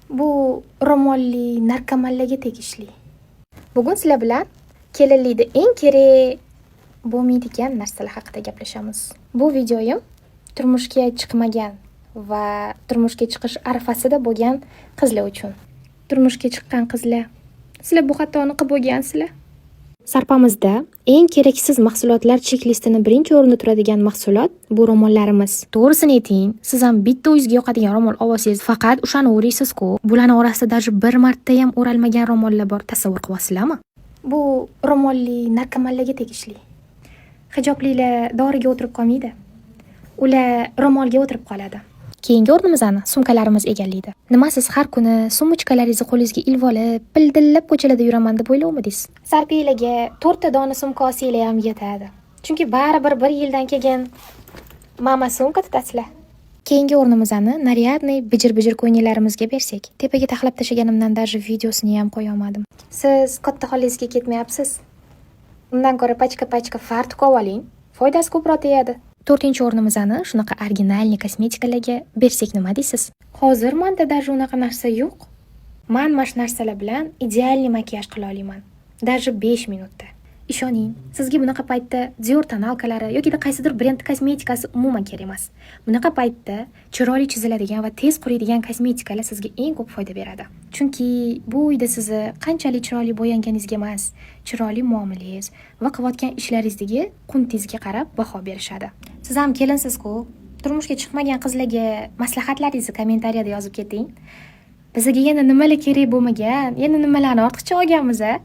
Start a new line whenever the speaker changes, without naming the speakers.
Bu ro'molli narkomanlarga tegishli. Bugun sizlar bilan kelinlikda eng kerak bo'lmaydigan narsalar haqida gaplashamiz. Bu videoyim turmushga chiqmagan va turmushga chiqish arafasida bo'lgan qizlar uchun. Turmushga chiqqan qizlar, sizlar bu xatoni qilib bo'lgansizlar. Sarpamizda eng keraksiz mahsulotlar chek-listini birinchi o'rinda turadigan mahsulot bu ro'mollarimiz. To'g'risini ayting, siz ham bitta o'zingizga yoqadigan ro'mol olsangiz, faqat o'shani o'raysiz-ku. Bularning orasida даже bir marta ham o'ralmagan ro'mollar bor, tasavvur qilyapsizlarmi? Bu ro'molli narkomanlarga tegishli. Hijoblilar doriga o'tirib qolmaydi. Ular ro'molga o'tirib qoladi. Keyingi o'rnimizni sumkalarimiz egallaydi. Nima siz har kuni sumkalarningizni qo'lingizga ilib olib, pildillab ko'chalarda yuraman deb o'ylovmidingiz? Sarpiyalarga 4 ta dona sumka olsanglar ham yetadi. Chunki baribir 1 yildan keyin mama sumka tutasizlar. Keyingi o'rnimizni naryadniy bijir-bijir ko'ynilarimizga bersak, tepaga taxlab tashlaganimdan даже videosini ham qo'ya olmadim. Siz katta xollingizga ketmayapsiz. Undan ko'ra pachka fartuq oling, foydasi ko'proq tegadi. 4-chi o'rnimizni shunaqa originalniy kosmetikalarga bersak nima deysiz? Hozir menda даже unaqa narsa yo'q. Men mana shu narsalar bilan idealniy makiyaj qila olaman. Даже 5 minutda. Ishoning, sizga bunaqa paytda Dior tonalkalari yoki qaysidir brend kosmetikasi umuman kerak emas. Bunaqa paytda chiroyli chiziladigan va tez quriydigan kosmetikalar sizga eng ko'p foyda beradi. Chunki bu uyda sizni qanchalik chiroyli bo'yanganingizga emas, chiroyli muomalangiz va qilayotgan ishlaringizdagi quntizga qarab baho berishadi. Siz ham kelinsiz-ku, turmushga chiqmagan qizlarga maslahatlaringizni kommentariyada yozib keting. Bizga yana nimalar kerak bo'lmagan, yana nimalarni ortiqcha olganmiz-a?